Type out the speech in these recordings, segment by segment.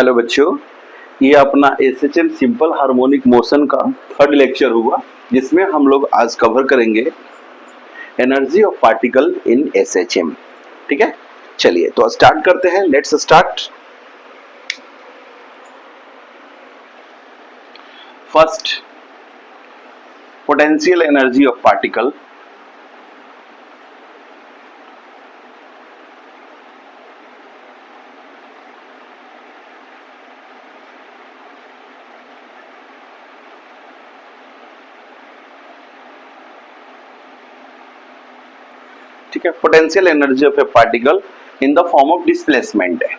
Hello बच्चों, ये अपना एसएचएम सिंपल हार्मोनिक मोशन का थर्ड लेक्चर हुआ जिसमें हम लोग आज कवर करेंगे energy of particle in SHM. ठीक है, चलिए तो स्टार्ट करते हैं। Let's start. First, potential energy of particle. ठीक है, potential energy of a particle in the form of displacement है,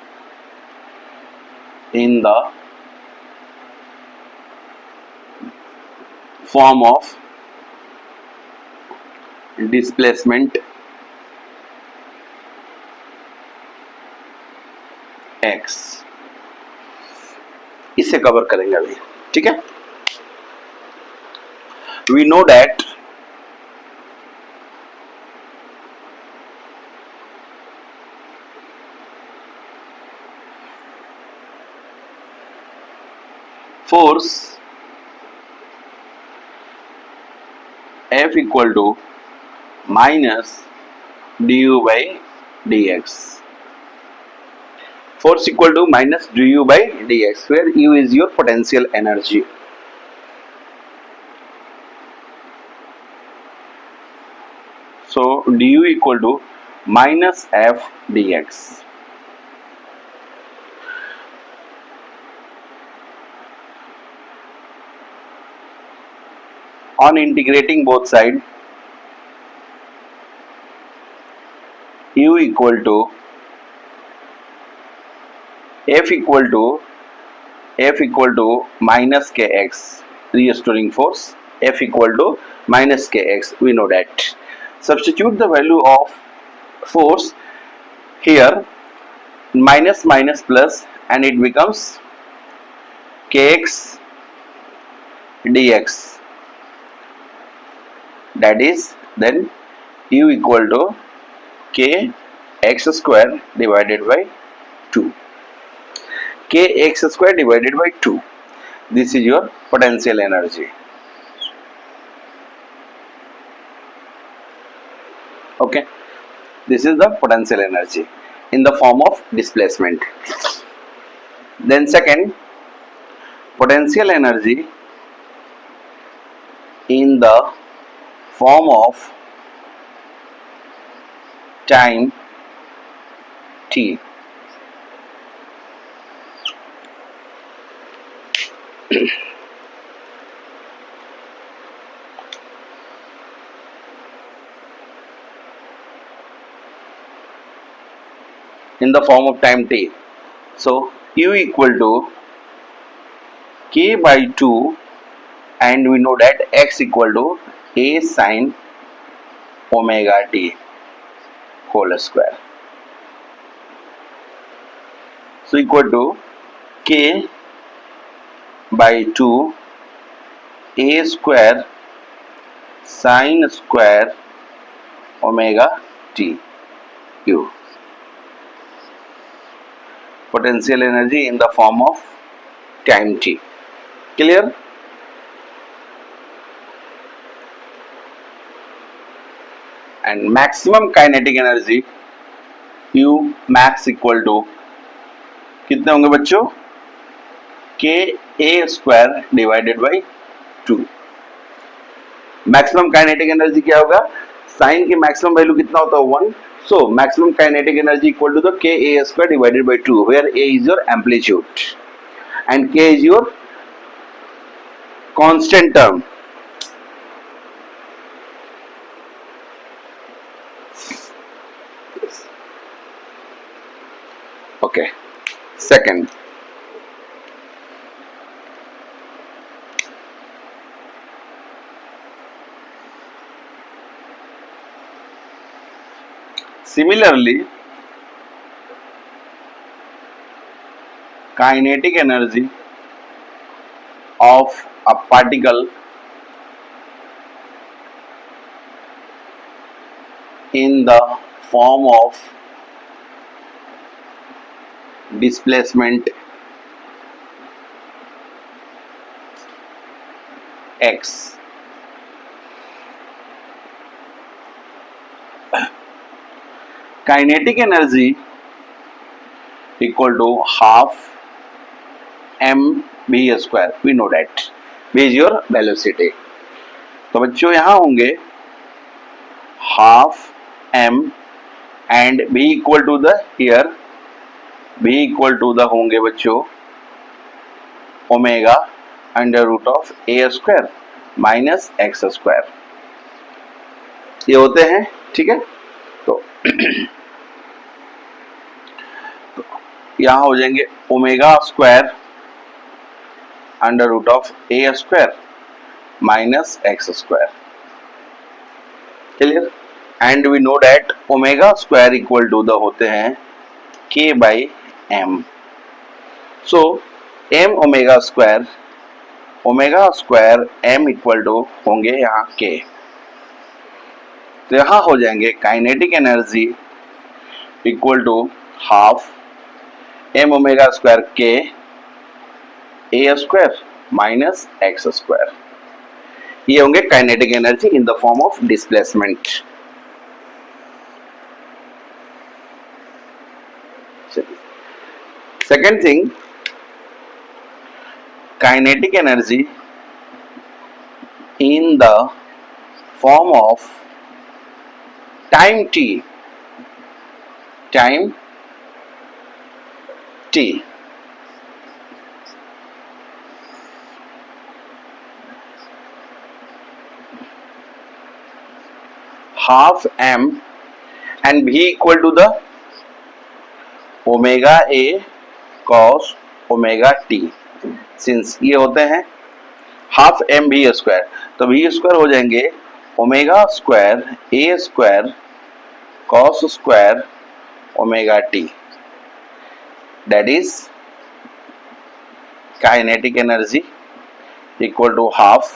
in the form of displacement x, इसे कवर करेंगे अभी। ठीक है, we know that force F equal to minus du by dx. Force equal to minus du by dx, where u is your potential energy. So du equal to minus F dx. On integrating both sides, u equal to F equal to minus kx, restoring force F equal to minus kx. We know that. Substitute the value of force here, minus minus plus, and it becomes kx dx. That is, then u equal to k x square divided by 2. K x square divided by 2. This is your potential energy. Okay, this is the potential energy in the form of displacement. Then second, potential energy in the form of time t. In the form of time t. So u equal to k by 2, and we know that x equal to a sin omega t whole square. So equal to k by 2 a square sin square omega t u. Potential energy in the form of time t. Clear? And maximum kinetic energy u max equal to कितने होंगे बच्चों? k a square divided by 2. Maximum kinetic energy क्या होगा? Sign की maximum value कितना होता है? 1. So maximum kinetic energy equal to the k a square divided by 2, where a is your amplitude and k is your constant term. Okay, second, similarly, kinetic energy of a particle in the form of displacement x. Kinetic energy equal to half mv square. We know that. V is your velocity. तो बच्चों यहाँ होंगे half m and v equal to the here v equal to the होंगे बच्चों omega under root of a square minus X square. ये होते हैं. ठीक है. तो यहाँ हो जाएंगे omega square under root of A square minus X square. Clear. And we know that omega square equal to the होते हैं K by M. So M omega square M equal to होंगे यहाँ के. तो यहाँ हो जाएंगे kinetic energy equal to half M omega square K A square minus X square. ये होंगे kinetic energy in the form of displacement. Second thing, kinetic energy in the form of time t. Time t. half m and v equal to the omega a cos omega t. Since ये होते हैं half M we square, तो we square हो जाएंगे omega square A square cos square omega T. That is kinetic energy equal to half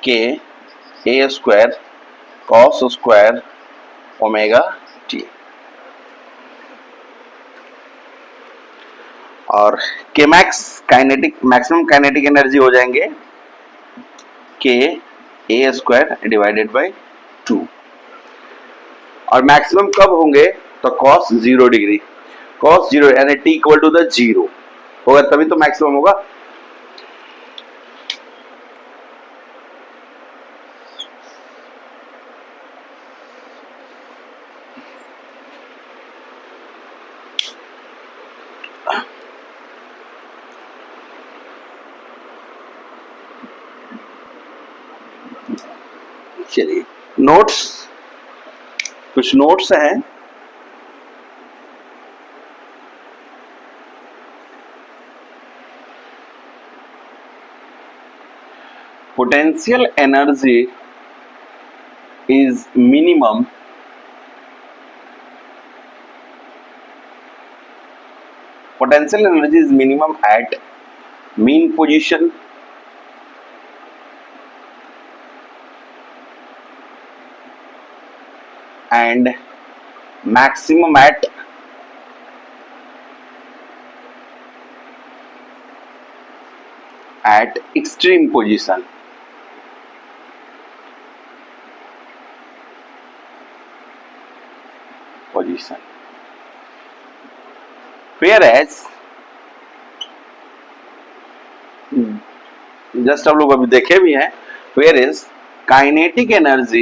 K A square cos square omega T. और K max kinetic maximum kinetic energy हो जाएंगे K A square divided by 2. और maximum कब होंगे तो cos 0 degree, cos 0 यानी T equal to the 0 होगा तभी तो मैक्सिमम होगा. चलिए नोट्स, कुछ नोट्स हैं. Potential energy is minimum at mean position and maximum at extreme position. Whereas just आप लोग अभी देखे भी हैं, whereas kinetic energy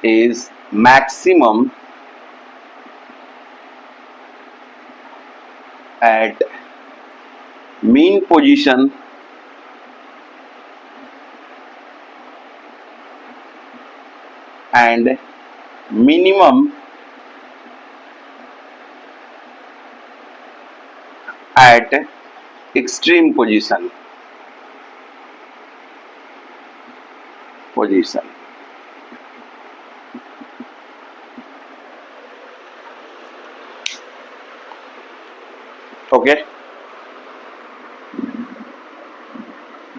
is maximum at mean position and minimum at extreme position. Okay.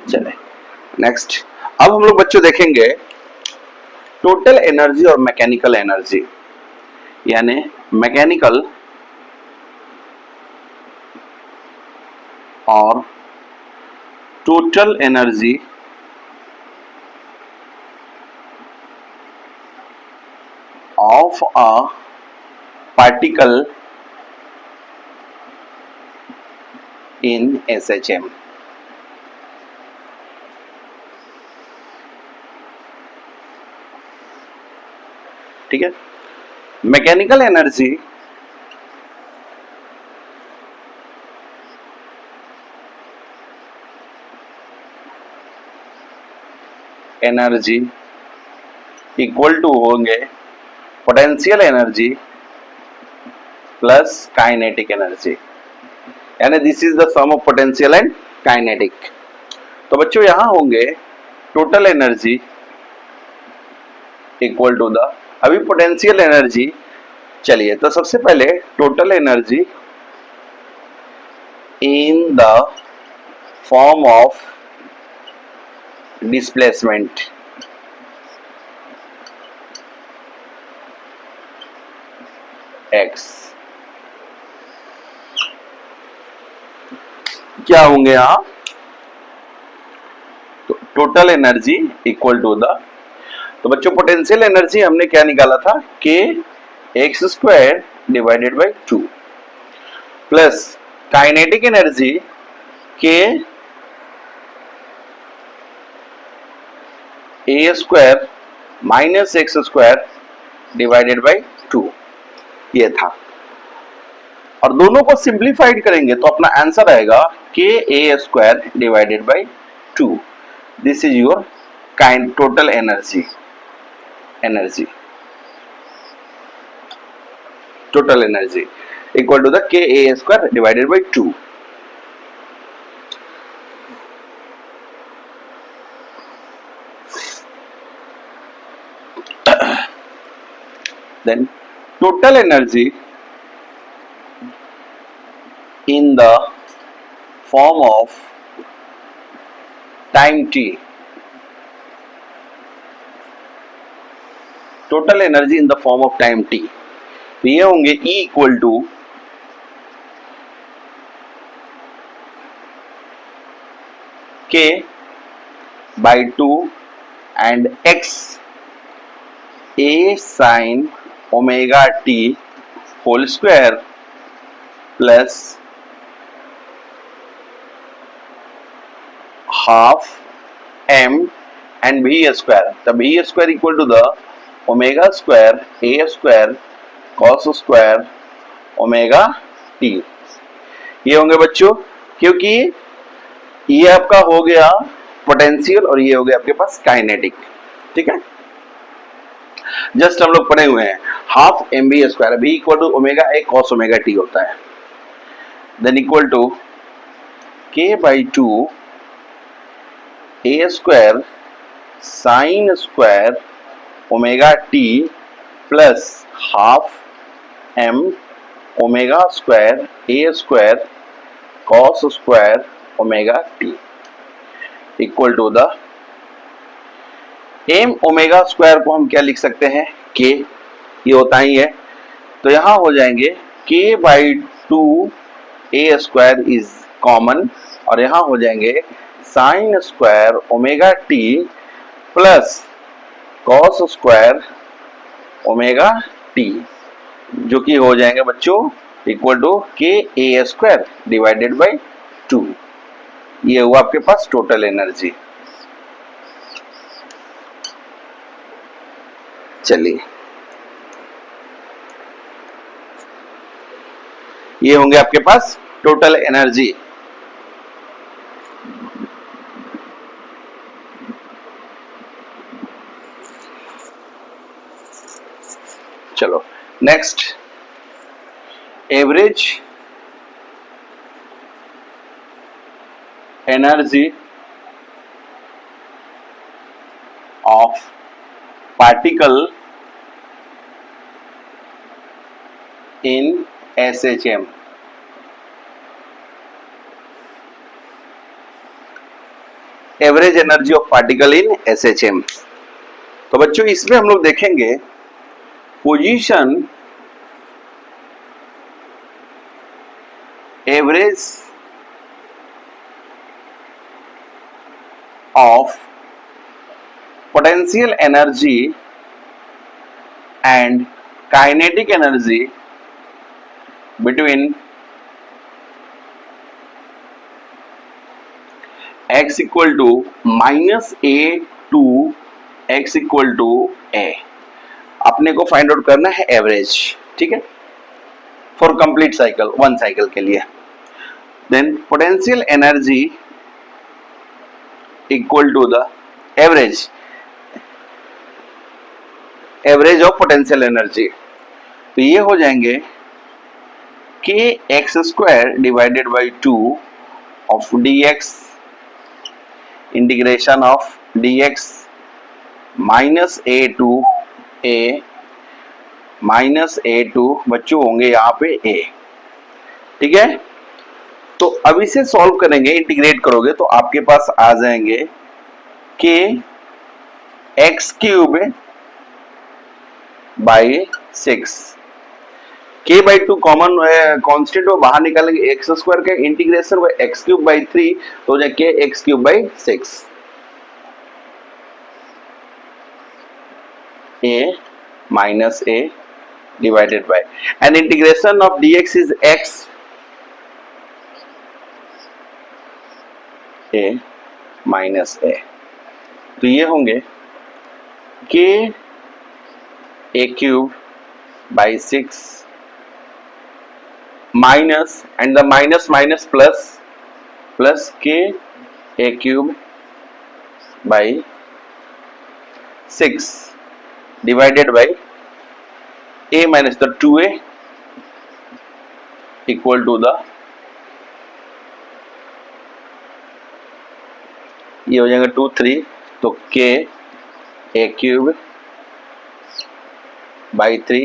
चले नेक्स्ट. अब हम लोग बच्चों देखेंगे टोटल एनर्जी और मैकेनिकल एनर्जी, यानी मैकेनिकल और total energy of a particle in SHM. ठीक है, मैकेनिकल एनर्जी इक्वल टू होंगे potential energy plus kinetic energy, यानी this is the sum of potential and kinetic. तो बच्चों यहां होंगे total energy equal to the, अभी पोटेंशियल एनर्जी, चलिए तो सबसे पहले total energy in the form of displacement, X, क्या होंगे यहां, तो total energy equal to the, तो बच्चों पोटेंशियल एनर्जी हमने क्या निकाला था, K X square divided by 2 plus kinetic energy K A square minus X square divided by 2, ये था। और दोनों को सिंप्लीफाइड करेंगे तो अपना आंसर आएगा K A square divided by 2। This is your kind total energy, total energy equal to the Ka square divided by 2. Then total energy in the form of time t, total energy in the form of time t, तो ये होंगे E equal to K by 2 and X A sine omega T whole square plus half M and V square, तो V square equal to the omega square A square cos square omega T, ये होंगे बच्चों, क्योंकि ये आपका हो गया potential और ये हो गया आपके पास काइनेटिक। ठीक है, जस्ट हम लोग पढ़े हुए हैं half M B square, B equal to omega A cos omega T होता है, then equal to K by 2 A square sine square omega T plus half M omega square A square cos square omega T equal to the M omega square को हम क्या लिख सकते हैं, के, ये होता ही है, तो यहां हो जाएंगे के by 2 A square is common और यहां हो जाएंगे sign square omega T plus cos square omega T, जो कि हो जाएंगे बच्चों इक्वल टू के ए स्क्वायर डिवाइडेड बाई 2। ये हुआ आपके पास टोटल एनर्जी। चलिए ये होंगे आपके पास टोटल एनर्जी। चलो next, average energy of particle in SHM। Average energy of particle in SHM, तो बच्चों इसमें हम लोग देखेंगे position average of potential energy and kinetic energy between x equal to minus a to x equal to a. अपने को find out करना है एवरेज, ठीक है, for complete cycle, one cycle के लिए. Then potential energy equal to the average of potential energy. तो ये हो जाएंगे K X square divided by 2 of D X integration of D X minus A to A minus A to बच्चों होंगे यहाँ पे ए. ठीक है, तो अब इसे सॉल्व करेंगे, इंटीग्रेट करोगे तो आपके पास आ जाएंगे के एक्स क्यूब बाई 6. के बाई 2 कॉमन कांस्टेंट वो बाहर निकालेंगे, एक्स स्क्वायर का इंटीग्रेशन वो एक्स क्यूब बाई 3 तो हो जाए के x cube by 6 a minus a divided by, and integration of dx is x a minus a. तो ये होंगे k a cube by 6 minus, and the minus minus plus k a cube by 6 divided by a minus the 2a equal to the, ये हो जाएगा 2 3 तो k a cube by 3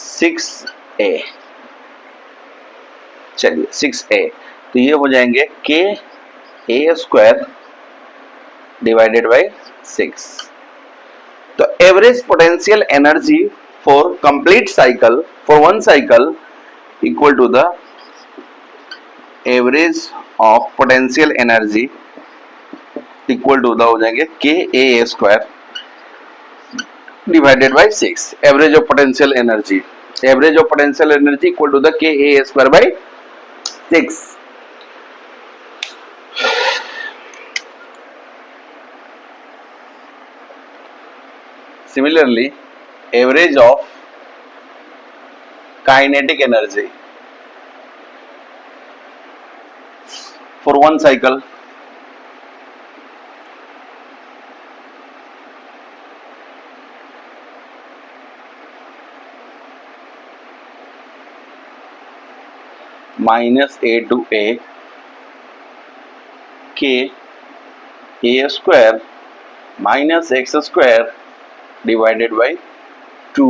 6a. चलिए 6a, तो ये हो जाएंगे k a square divided by 6. तो average potential energy for complete cycle, for one cycle equal to the average of potential energy equal to the हो जाएंगे K A square divided by 6. Average of potential energy equal to the K A square by 6. Similarly, average of kinetic energy for one cycle minus a to a k a square minus x square divided by 2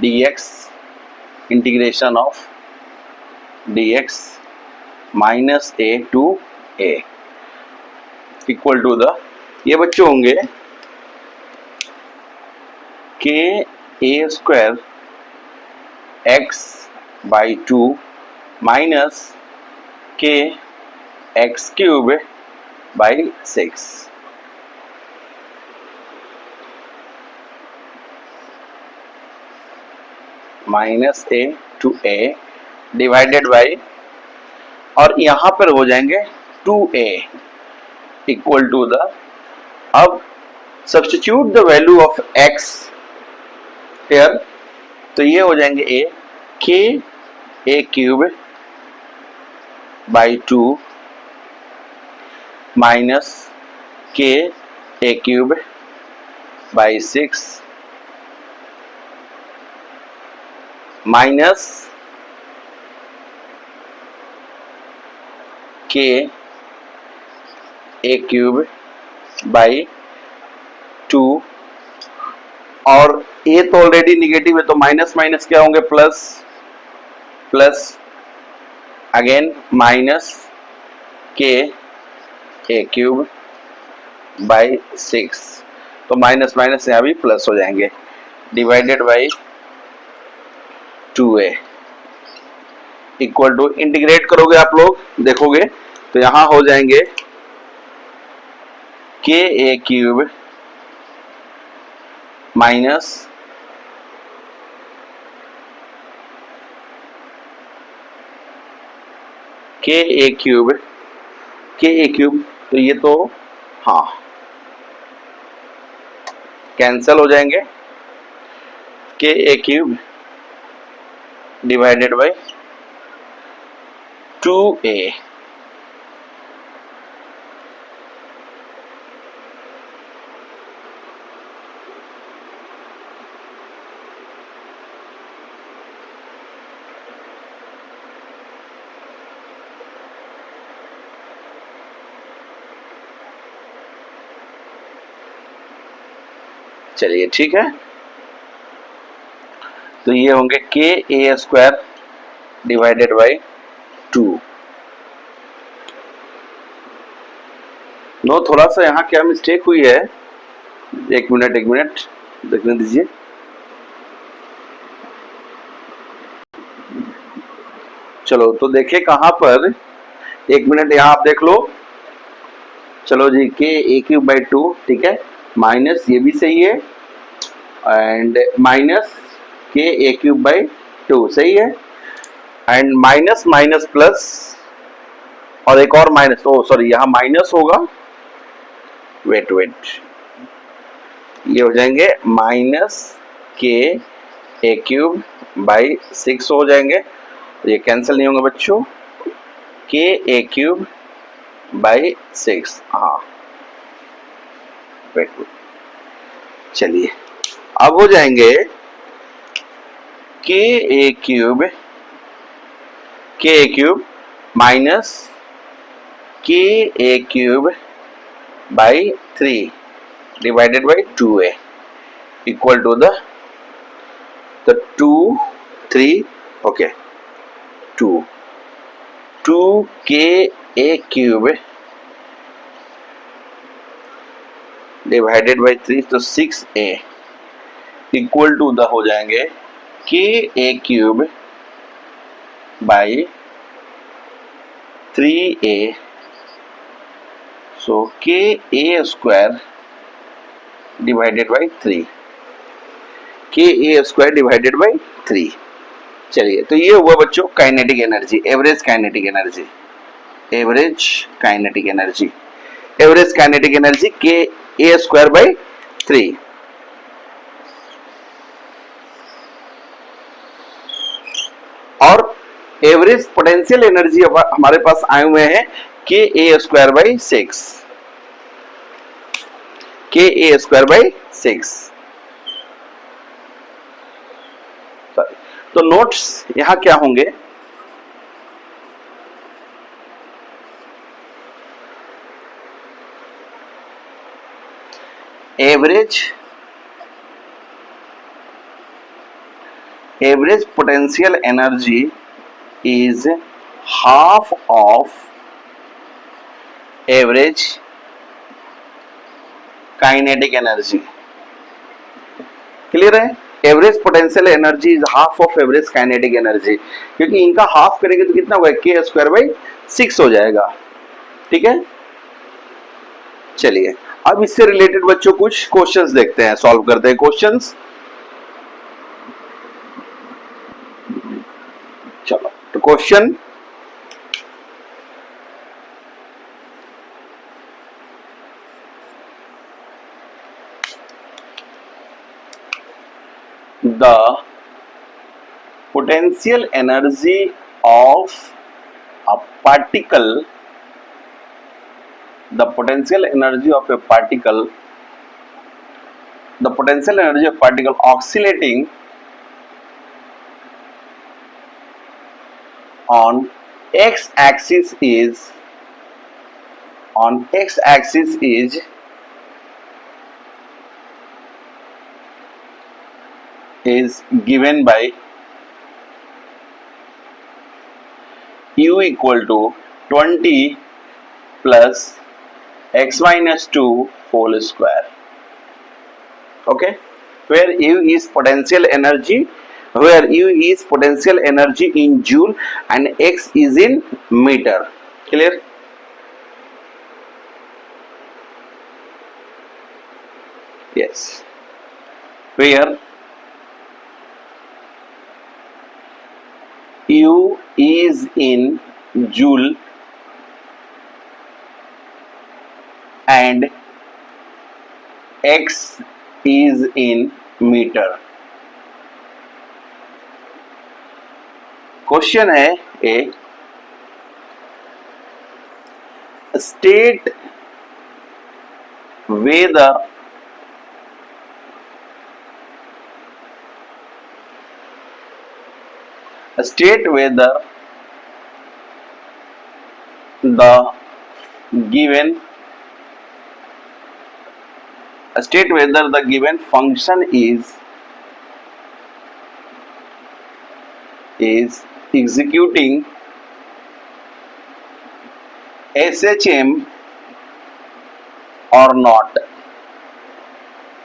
dx integration of dx minus a to a equal to the, ये बच्चे होंगे k a square x by 2 minus k x cube by 6. Minus A to A divided by, और यहां पर हो जाएंगे 2a equal to the, अब substitute the value of x here, तो ये हो जाएंगे a k a cube by 2 minus k a cube by 6 minus K A cube by 2, और ए तो ऑलरेडी निगेटिव है तो माइनस माइनस क्या होंगे plus, plus again minus K A cube by 6, तो माइनस माइनस यहाँ भी प्लस हो जाएंगे divided by 2a equal to, integrate करोगे आप लोग देखोगे तो यहां हो जाएंगे K A cube minus K A cube, तो ये तो हाँ कैंसल हो जाएंगे, K A cube divided by 2a। चलिए ठीक है, तो ये होंगे के A square divided by 2। No, थोड़ा सा यहाँ क्या मिस्टेक हुई है, एक मिनट देखने दीजिए। चलो तो देखिए कहाँ पर, एक मिनट यहाँ आप देख लो। चलो जी, के ए क्यूब बाई 2, ठीक है, माइनस ये भी सही है, and minus K A cube by 2 सही है, एंड माइनस माइनस प्लस, और एक और माइनस, ओ सॉरी यहाँ माइनस होगा, वेट ये हो जाएंगे minus K A cube by 6 हो जाएंगे, ये कैंसिल नहीं होंगे बच्चों, के ए क्यूब बाई 6, हाँ वेट, चलिए अब हो जाएंगे K A cube minus K A cube by 3 divided by 2a equal to the 2 3 okay 2 K A cube divided by 3, तो 6a इक्वल टू द हो जाएंगे K A cube by 3a, सो के A square divided by 3, के A square divided by 3। चलिए तो ये हुआ बच्चों kinetic energy, average kinetic energy K A square by 3। और एवरेज पोटेंशियल एनर्जी हमारे पास आए हुए हैं के ए स्क्वायर बाई 6, के ए स्क्वायर बाई 6। तो नोट्स यहां क्या होंगे, average potential energy is half of average kinetic energy। Clear है, average potential energy is half of average kinetic energy, क्योंकि इनका हाफ करेंगे तो कितना होगा, के स्क्वायर बाई 6 हो जाएगा, ठीक है। चलिए अब इससे रिलेटेड बच्चों कुछ क्वेश्चंस देखते हैं, सॉल्व करते हैं क्वेश्चंस। चलो तो question, the potential energy of a particle, the potential energy of particle oscillating on x-axis is given by u equal to 20 plus x minus 2 whole square, okay, where u is potential energy in joule and x is in meter। clear? Yes. Where U is in joule and X is in meter. Question है ए state whether the given function is executing SHM और not.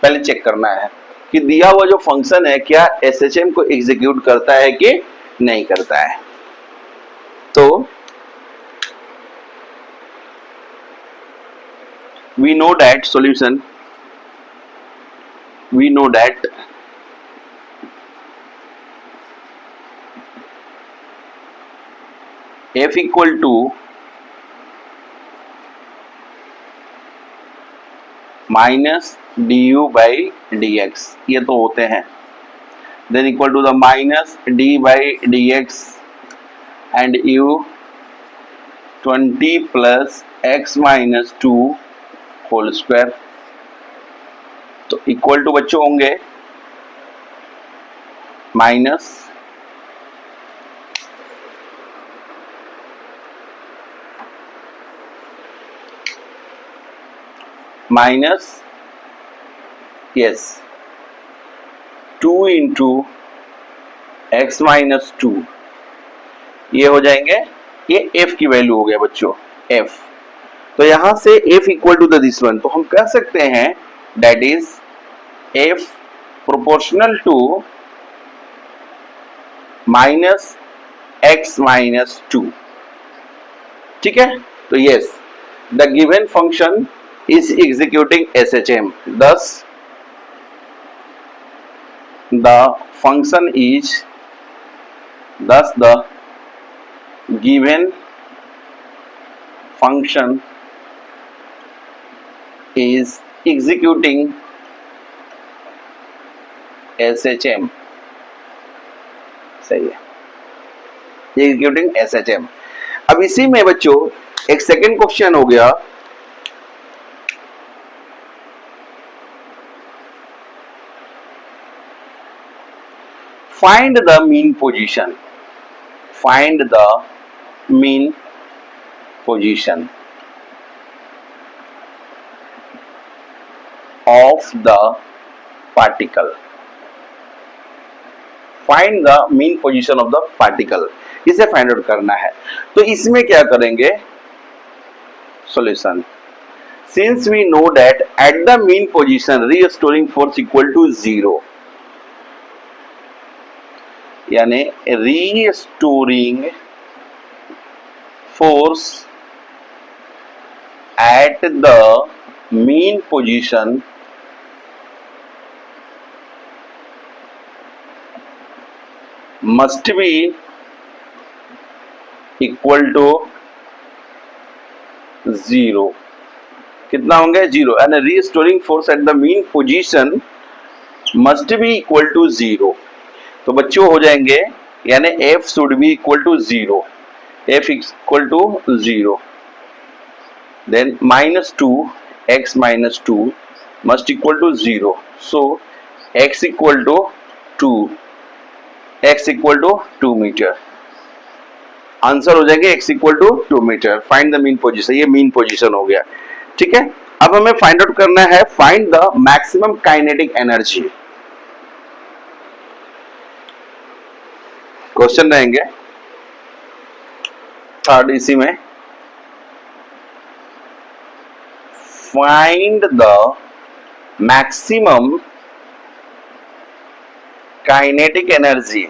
पहले check करना है कि दिया हुआ जो function है क्या SHM को एग्जीक्यूट करता है कि नहीं करता है. तो we know that f equal to minus du by dx, ये तो होते हैं. Then equal to the minus d by dx and u 20 plus x minus 2 whole square. तो इक्वल टू बच्चों होंगे minus yes 2 into X minus 2, ये हो जाएंगे, ये f की वैल्यू हो गया बच्चों f. तो यहां से f equal to this one, तो हम कह सकते हैं that is f proportional to minus X minus 2. ठीक है. तो yes the given function is executing SHM, thus the given function is executing SHM. सही है, executing SHM. अब इसी में बच्चों एक सेकेंड क्वेश्चन हो गया. Find the mean position. Find the mean position of the particle. Find the mean position of the particle. इसे फाइंड आउट करना है. तो इसमें क्या करेंगे solution. Since we know that at the mean position restoring force equal to 0, यानी restoring force at the mean position must be equal to 0. कितना होंगे 0. यानी restoring force at the mean position must be equal to 0. तो बच्चों हो जाएंगे, यानी f should be equal to 0. f equal to 0. Then minus 2 x minus 2 must equal to 0. So x equal to 2, x equal to 2 metre. Answer हो जाएंगे x equal to 2 metre. Find the mean position, ये mean position हो गया. ठीक है. अब हमें find out करना है find the maximum kinetic energy. Question रहेंगे थर्ड इसी में. Find the maximum kinetic energy.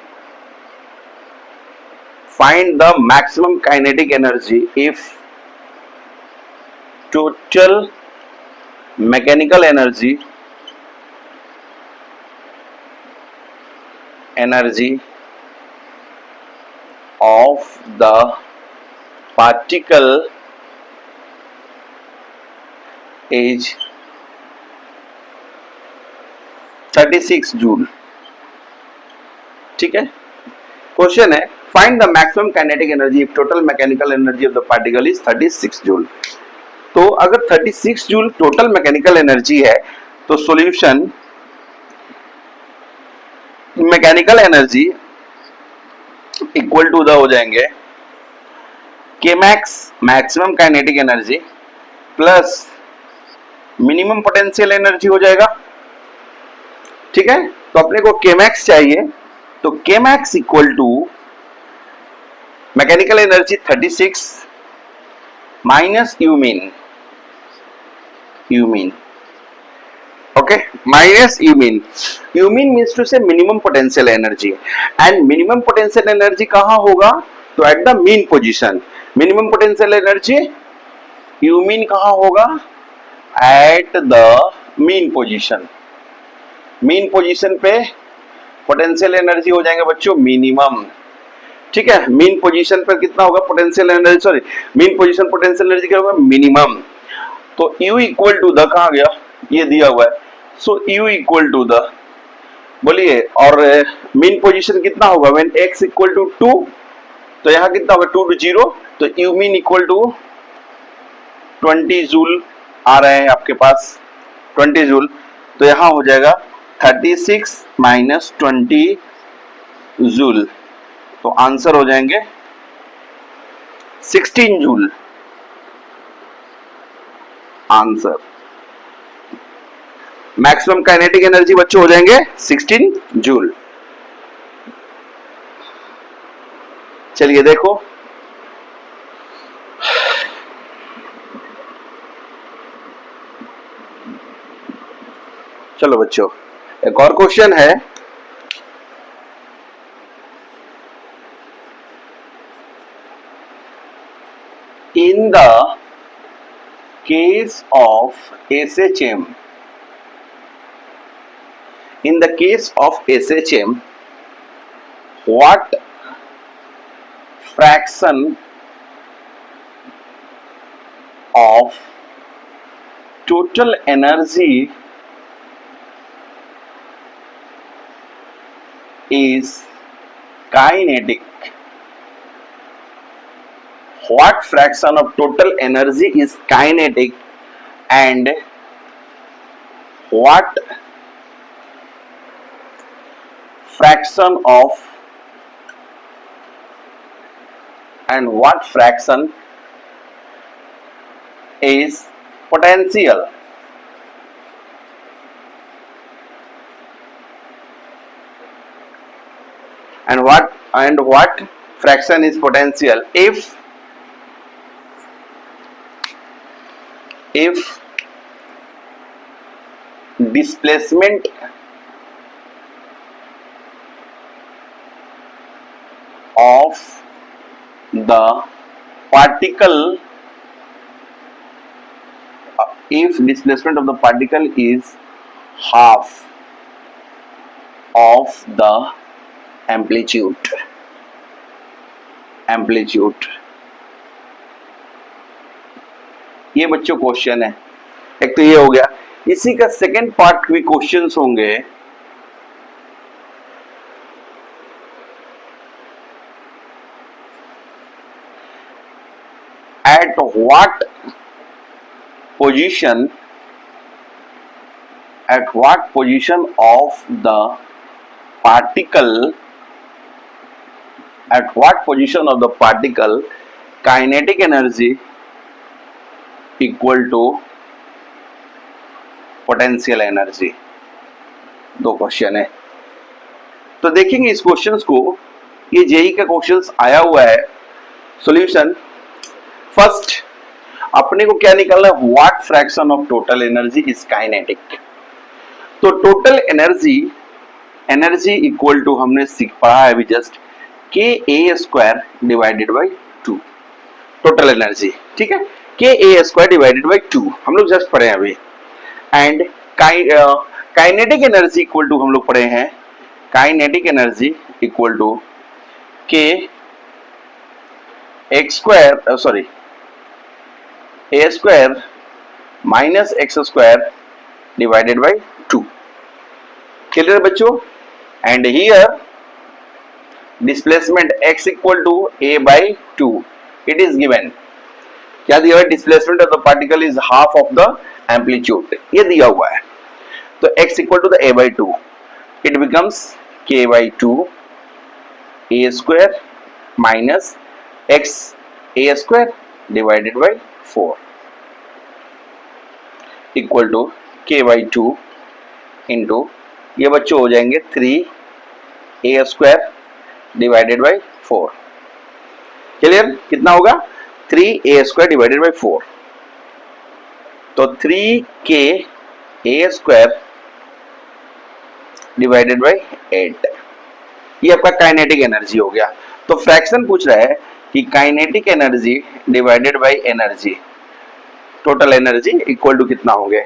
Find the maximum kinetic energy if total mechanical energy energy of the particle is 36 joule. ठीक है, क्वेश्चन है find the maximum kinetic energy if total mechanical energy of the particle is 36 joule. तो अगर 36 joule total mechanical energy है तो solution mechanical energy equal to the हो जाएंगे के max maximum kinetic energy plus minimum potential energy हो जाएगा। ठीक है, तो अपने को के मैक्स चाहिए, तो K max equal to mechanical energy 36 minus U mean okay, minus you mean means to say minimum potential energy and minimum potential energy कहाँ होगा, तो at the mean position minimum potential energy you mean कहाँ होगा, at the mean position पे potential energy हो जाएंगे बच्चों minimum। ठीक है, mean position पर कितना होगा potential energy, sorry mean position potential energy क्या होगा मिनिमम। तो U इक्वल टू द कहाँ गया, ये दिया हुआ है, सो U इक्वल टू द बोलिए, और मीन पोजीशन कितना होगा व्हेन x इक्वल टू 2, तो यहाँ कितना होगा 2 to 0, तो U mean equal to 20 joule आ रहे हैं आपके पास 20 जूल, तो यहाँ हो जाएगा 36 माइनस 20 जूल, तो आंसर हो जाएंगे 16 joule answer. Maximum kinetic energy बच्चों हो जाएंगे 16 जूल। चलिए देखो, चलो बच्चों एक और क्वेश्चन है, in the case of SHM, in the case of SHM, what fraction of total energy is kinetic? What fraction of total energy is kinetic and what fraction is potential? And what fraction is potential if displacement of the particle, if displacement of the particle is half of the amplitude। ये बच्चों question है, एक तो ये हो गया, इसी का सेकंड पार्ट भी क्वेश्चंस होंगे। At what position of the particle kinetic energy equal to potential energy. दो क्वेश्चन है, तो देखेंगे इस क्वेश्चंस को, ये जेई का क्वेश्चंस आया हुआ है। सॉल्यूशन फर्स्ट अपने को क्या निकालना है, what fraction of total energy is kinetic. तो टोटल एनर्जी इक्वल टू हमने पढ़ा है अभी just K A square divided by 2 total energy. ठीक है, के ए स्क्वायर डिवाइडेड बाई 2 हम लोग जस्ट पढ़े हैं अभी। And kinetic energy equal to हम लोग पढ़े हैं kinetic energy equal to K X square sorry A square minus X square divided by 2. Clear बच्चों? And here displacement x equal to a by 2. It is given. क्या दिया हुआ है? Displacement of the particle is half of the amplitude. ये दिया हुआ है. तो x equal to the a by 2. It becomes k by 2 a square minus x a square divided by 4 equal to k by 2 into ये बच्चों हो जाएंगे 3 a square divided by 4. Clear? कितना होगा? 3 a स्क्वायर डिवाइडेड बाई 4. तो 3k a square divided by 8. ये आपका kinetic energy हो गया. तो फ्रैक्शन पूछ रहा है कि kinetic energy divided by energy, total energy equal to कितना होंगे?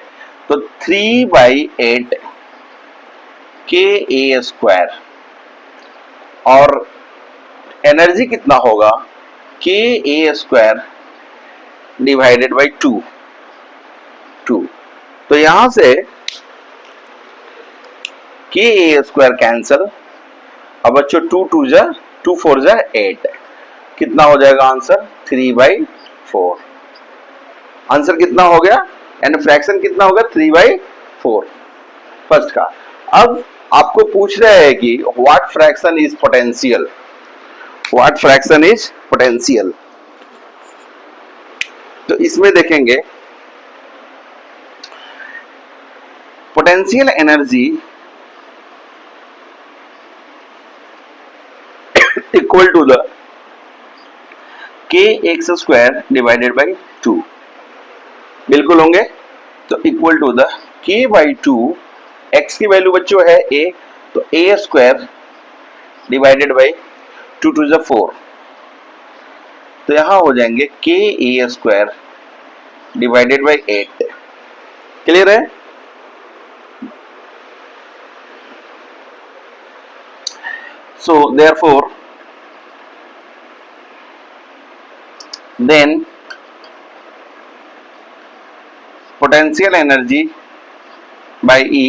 तो 3 बाई 8 के ए स्क्वायर और एनर्जी कितना होगा? के ए स्क्वायर डिवाइडेड बाई 2. तो यहां से के ए स्क्वायर कैंसल. अब बच्चों 2 4 जा 8. कितना हो जाएगा आंसर? 3 बाई 4. आंसर कितना हो गया? एंड फ्रैक्शन कितना होगा? 3 बाई 4 फर्स्ट का. अब आपको पूछ रहे हैं कि what fraction is potential. What fraction is potential. तो इसमें देखेंगे potential energy equal to the K X square divided by 2. बिल्कुल होंगे. तो equal to the K by 2. X की वैल्यू बच्चों है a, तो a स्क्वायर डिवाइडेड बाई 2 2 जा 4. तो यहां हो जाएंगे K A square divided by 8. Clear है? So therefore then potential energy by E,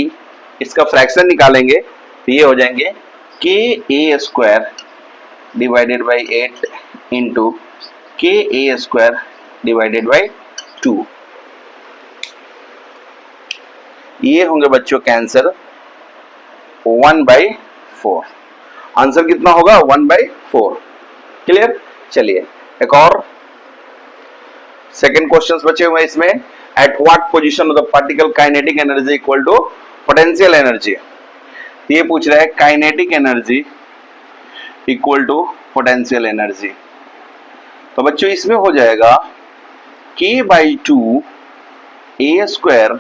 इसका फ्रैक्शन निकालेंगे तो ये हो जाएंगे K A square divided by 8 into के ए स्क्वायर डिवाइडेड बाई 2. ये होंगे बच्चों कैंसर 1 बाई 4. आंसर कितना होगा? 1 बाई 4. क्लियर? चलिए एक और सेकेंड क्वेश्चन बचे हुए इसमें. At what position of the particle kinetic energy equal to potential energy. ये पूछ रहा है kinetic energy equal to potential energy. तो बच्चों इसमें हो जाएगा k by 2 a square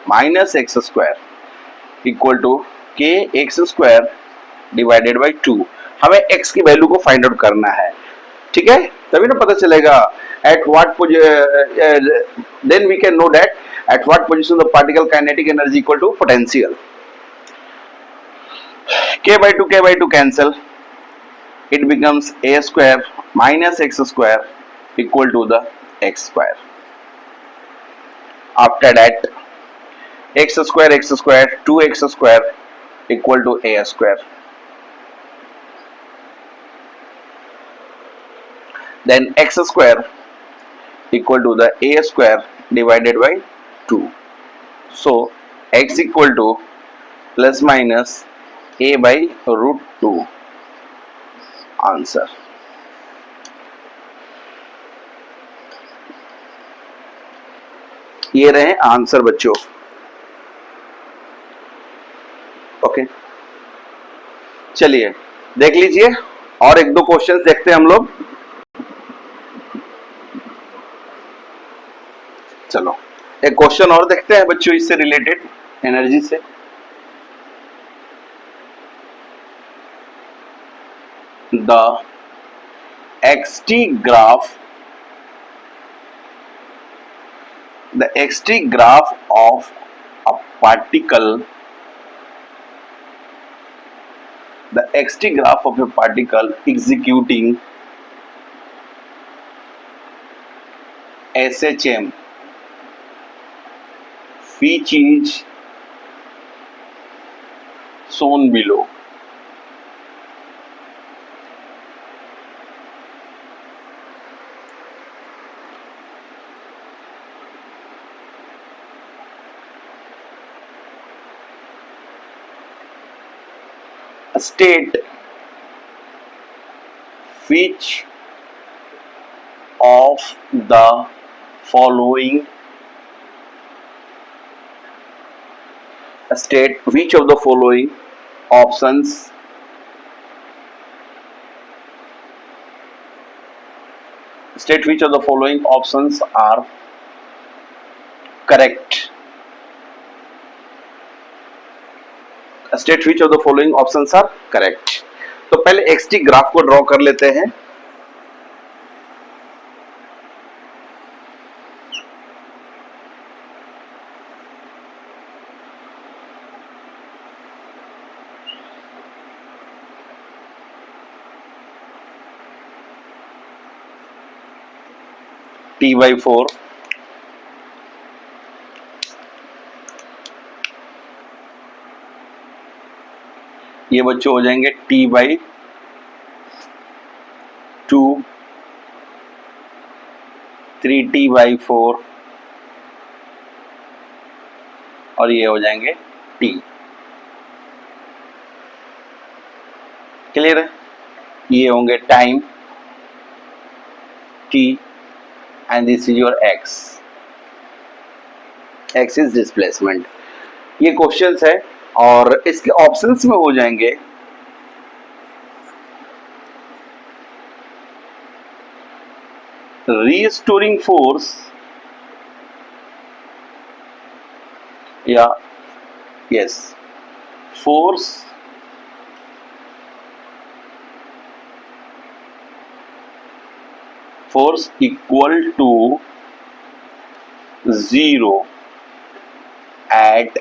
minus X square equal to K X square divided by 2. हमें x की वैल्यू को फाइंड आउट करना है. ठीक है? तभी ना पता चलेगा at what then we can know that at what position the particle kinetic energy equal to potential. k by 2 cancel. It becomes a square minus x square equal to the x square. After that x square 2x square equal to a square. Then x square equal to the a square divided by 2. So x equal to plus minus a by root 2. Answer. ये रहे answer बच्चों. Okay चलिए देख लीजिए और एक दो questions देखते हैं हम लोग. चलो एक क्वेश्चन और देखते हैं बच्चों इससे रिलेटेड एनर्जी से. The xt graph of a particle the xt graph of a particle executing SHM which is shown below. State which of the following options are correct. State which of the following options are correct. तो पहले xt graph को draw कर लेते हैं. T/4 ये बच्चे हो जाएंगे T/2, 3T/4 और ये हो जाएंगे T. क्लियर है? ये होंगे time T and this is your x. X is displacement. ये क्वेश्चंस है और इसके ऑप्शंस में हो जाएंगे रीस्टोरिंग फोर्स या yes force equal to 0 at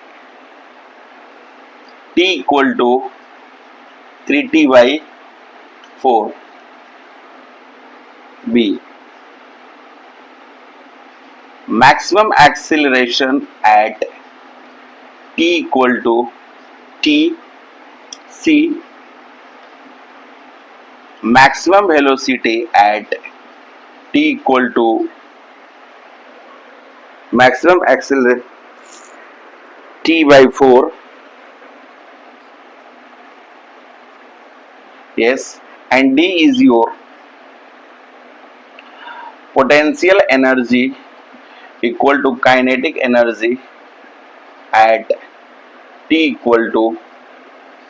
t equal to 3T/4. B. Maximum acceleration at t equal to t. C. Maximum velocity at t equal to maximum acceleration T/4. Yes, and D is your potential energy equal to kinetic energy at t equal to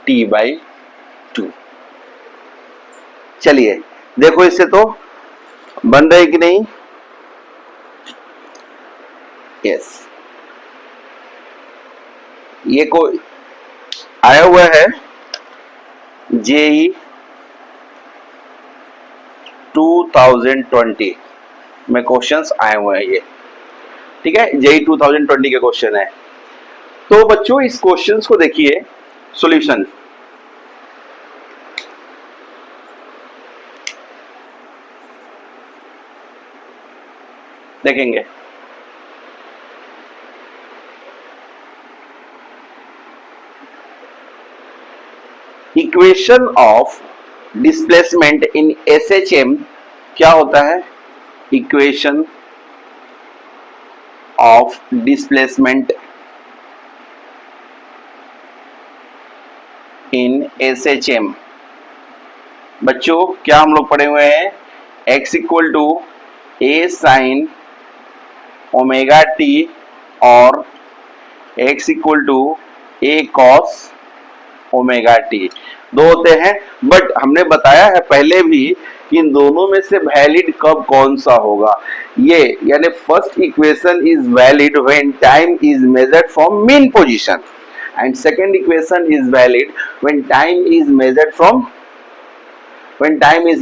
T/2. चलिए देखो, इससे तो बन रहे कि नहीं? Yes, ये कोई आया हुआ है जेई 2020 में क्वेश्चंस आए हुए हैं ये. ठीक है, जेई 2020 के क्वेश्चन है. तो बच्चों इस क्वेश्चंस को देखिए, सॉल्यूशन देखेंगे. Equation of displacement in SHM क्या होता है? Equation of displacement in SHM बच्चों क्या हम लोग पढ़े हुए हैं? x equal to a sine omega T और x equal to a cos omega T. दो होते हैं, बट हमने बताया है पहले भी कि इन दोनों में से वैलिड कब कौन सा होगा. ये यानी first equation is valid when time is measured from mean position and second equation is valid when time is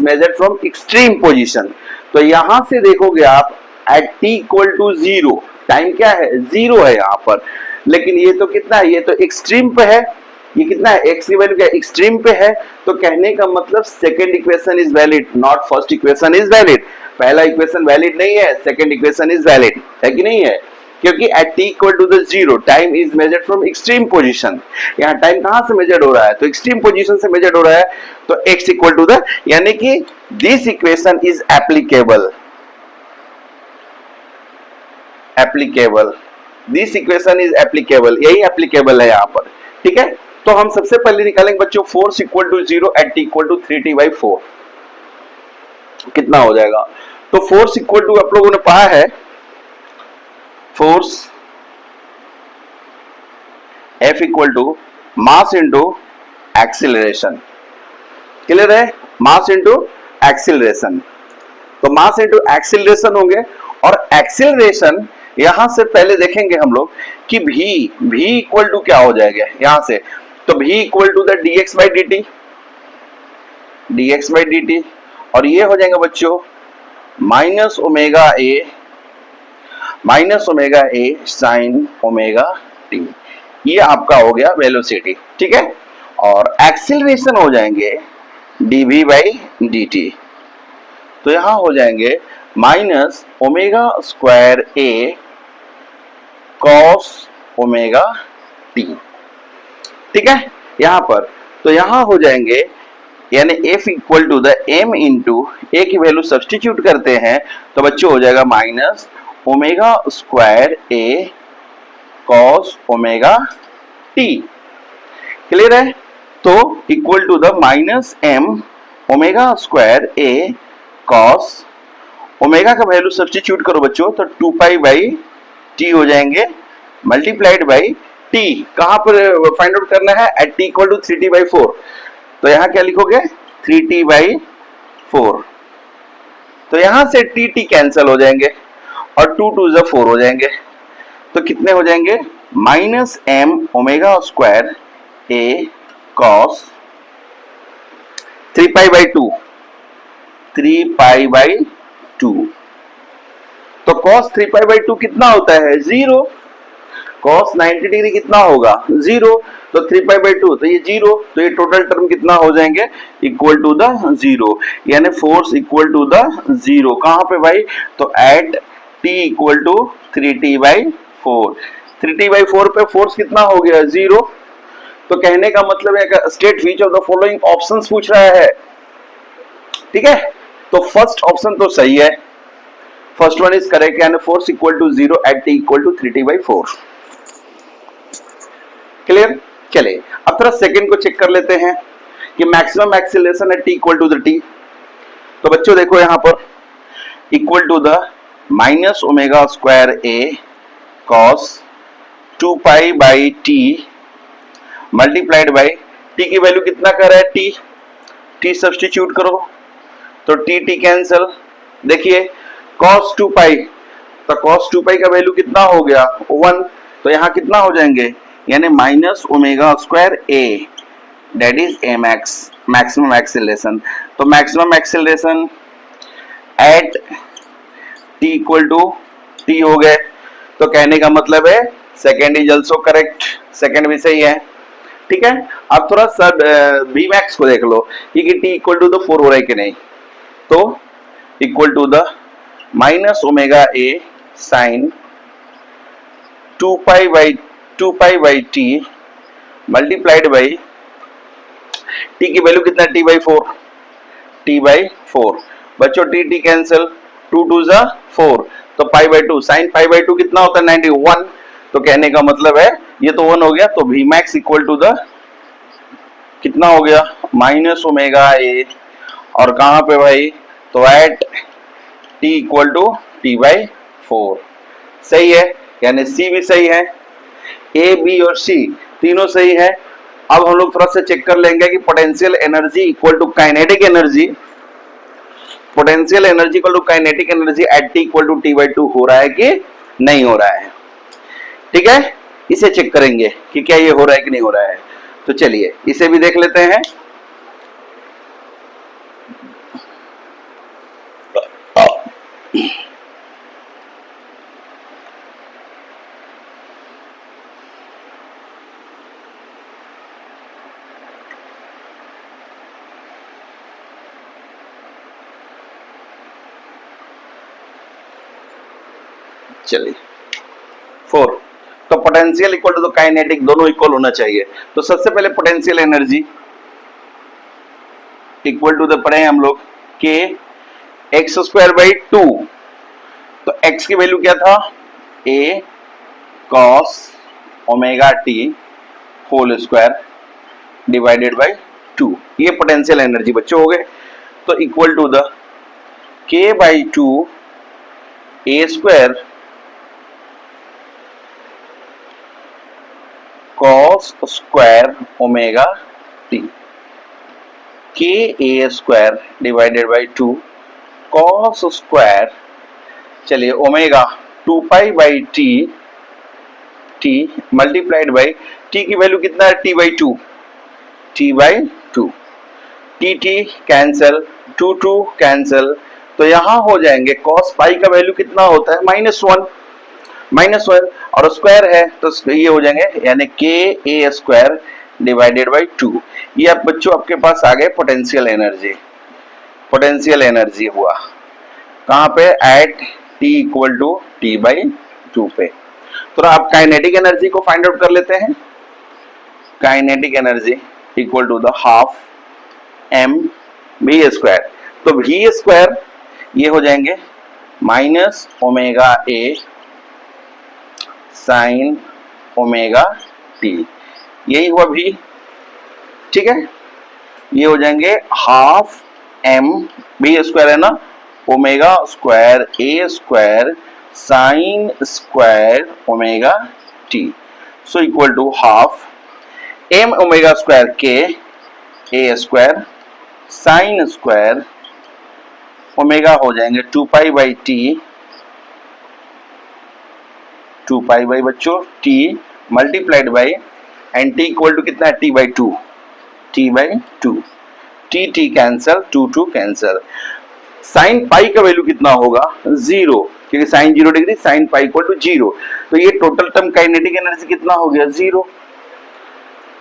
measured from extreme position. तो यहां से देखोगे आप at t equal to 0 time क्या है? 0 है यहाँ पर, लेकिन ये तो कितना है? ये तो एक्सट्रीम पे है, ये कितना है, x की वैल्यू क्या एक्सट्रीम पे है, तो कहने का मतलब second equation is valid, not first equation is valid. पहला इक्वेशन वैलिड नहीं है, सेकंड इक्वेशन इज वैलिड है कि नहीं है, क्योंकि at t equal to the zero time is measured from extreme position. यहाँ टाइम कहां से मेजर्ड हो रहा है, तो एक्सट्रीम पोजीशन से मेजर्ड हो रहा है, तो x इक्वल टू द, यानी कि this equation is applicable, applicable, this equation is applicable, यही एप्लीकेबल है यहाँ पर, ठीक है। तो हम सबसे पहले निकालेंगे बच्चों force equal to zero at t equal to 3t/4, कितना हो जाएगा। तो फोर्स इक्वल टू आप लोगों ने पढ़ा है, force F equal to mass into acceleration, clear है, मास इंटू एक्सिलरेशन। तो मास इंटू एक्सिलरेशन होंगे, और एक्सिलरेशन यहां से पहले देखेंगे हम लोग कि v इक्वल टू क्या हो जाएगा यहां से, तो v equal to the dx by dt, और ये हो जाएगा बच्चों माइनस ओमेगा ए साइन ओमेगा टी, ये आपका हो गया वेलोसिटी, ठीक है। और एक्सिलरेशन हो जाएंगे dv बाई dt, तो यहां हो जाएंगे माइनस ओमेगा स्क्वायर ए कॉस ओमेगा टी, ठीक है यहां पर। तो यहां हो जाएंगे, यानी f equal to the m into A की वैल्यू सब्सटीट्यूट करते हैं, तो बच्चों हो जाएगा माइनस ओमेगा स्क्वायर ए कॉस ओमेगा टी, क्लियर है। तो equal to the minus m omega square A cos, omega का वैल्यू सब्सटीट्यूट करो बच्चों, तो 2 बाई टी हो जाएंगे, मल्टीप्लाइड बाई टी, कहां पर फाइंड आउट करना है, at t equal to 3t/4, तो यहां क्या लिखोगे 3t/4, तो यहां से टी कैंसिल हो जाएंगे, और 2 2 4 हो जाएंगे, तो कितने हो जाएंगे माइनस m ओमेगा स्क्वायर ए कॉस 3π/2, 3π/2, तो cos 3π/2 कितना होता है, जीरो, cos 90 डिग्री कितना होगा, जीरो, तो 3π/2, तो ये जीरो, तो ये टोटल टर्म कितना हो जाएंगे, इक्वल टू द जीरो, यानी force equal to the zero, कहां पे भाई, तो eight t equal to 3t/4, 3t/4 पे फोर्स कितना हो गया, जीरो। तो कहने का मतलब है state which of the following options पूछ रहा है, ठीक है। तो फर्स्ट ऑप्शन तो सही है, फर्स्ट वन इज करेक्ट, यानी force equal to zero at t equal to 3t/4, clear. चलिए अब थोड़ा सेकंड को चेक कर लेते हैं कि मैक्सिमम एक्सीलरेशन है t equal to the t, तो बच्चों देखो यहां पर equal to the minus omega square A cos 2π/t multiplied by t की वैल्यू कितना कर रहा है, t सब्स्टिट्यूट करो, तो t कैंसिल, देखिए cos 2π, तो cos 2π का वैल्यू कितना हो गया 1, तो यहाँ कितना हो जाएंगे, यानी minus omega square A, that is M X, maximum acceleration. तो maximum acceleration at t equal to t हो गए, तो कहने का मतलब है second is also correct, second भी सही है, ठीक है। अब थोड़ा सा बी मैक्स को देख लो कि t इक्वल टू द 4 हो रहा है कि नहीं, तो equal to the minus omega A sine 2π/t multiplied by t की वैल्यू कितना, t/4, बच्चों t कैंसिल, 2 2 4, तो π/2, साइन π/2 कितना होता है 91, तो कहने का मतलब है ये तो 1 हो गया, तो v max equal to the कितना हो गया माइनस ओमेगा ए, और कहां पे भाई, तो eight t equal to t/4, सही है, यानी c भी सही है, a b और c तीनों सही है। अब हम लोग थोड़ा सा चेक कर लेंगे कि potential energy equal to kinetic energy, potential energy equal to kinetic energy at t equal to t/2 हो रहा है कि नहीं हो रहा है, ठीक है। इसे चेक करेंगे कि क्या ये हो रहा है कि नहीं हो रहा है, तो चलिए इसे भी देख लेते हैं। चलिए 4। तो पोटेंशियल इक्वल टू काइनेटिक दोनों इक्वल होना चाहिए। तो सबसे पहले पोटेंशियल एनर्जी इक्वल टू पढ़े हम लोग के एक्स स्क्वायर बाई 2। तो एक्स की वैल्यू क्या था, A cos omega T whole square divided by 2। ये पोटेंशियल एनर्जी बच्चों हो गए। तो equal to K by 2 A square cos square omega T, K A square divided by 2 cos square, चलिए omega 2 pi by T, T multiplied by T की value कितना है, T by 2, T by 2, T T cancel, 2 2 cancel. तो यहां हो जाएंगे cos pi का value कितना होता है, -1 और स्क्वायर है तो ये हो जाएंगे यानी के ए स्क्वायर डिवाइडेड बाई 2। ये अब बच्चों आपके पास आ गए पोटेंशियल एनर्जी। पोटेंशियल एनर्जी हुआ कहां पे, at t equal to t by 2 पे। तो आप काइनेटिक एनर्जी को फाइंड आउट कर लेते हैं। Kinetic energy equal to half M we square. तो वी स्क्वायर ये हो जाएंगे माइनस ओमेगा ए साइन ओमेगा टी, यही हुआ भी, ठीक है। ये हो जाएंगे हाफ एम बी स्क्वायर है ना, omega square A square sine square omega T, so equal to half M omega square K A square sine square omega हो जाएंगे 2 pi by T, 2 pi by बच्चों T multiplied by and T equal to कितना है, T by 2, T by 2, T T cancel, 2 2 cancel. Sine pi का value कितना होगा, 0, क्योंकि sine 0 degree, sine pi equal to 0। तो ये टोटल टर्म काइनेटिक एनर्जी कितना हो गया, 0।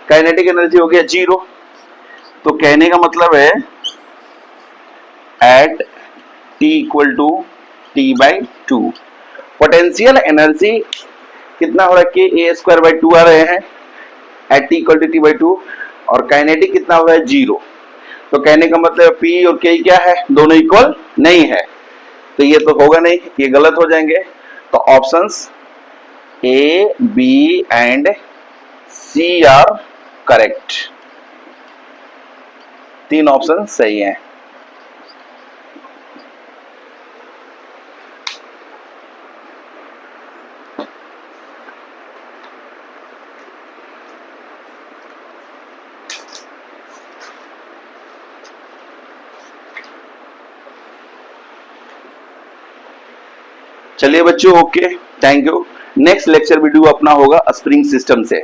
काइनेटिक एनर्जी हो गया 0। तो कहने का मतलब है at t equal to t by 2 potential energy कितना हो रहा है, के ए स्क्वायर बाई 2 आ रहे हैं at t equal to t by 2, और काइनेटिक कितना हो रहा है, 0। तो कहने का मतलब P और K क्या है, दोनों इक्वल नहीं है। तो ये तो होगा नहीं, ये गलत हो जाएंगे। तो options A, B and C are correct. 3 option सही हैं। चलिए बच्चों, okay, thank you. Next lecture video अपना होगा स्प्रिंग सिस्टम से।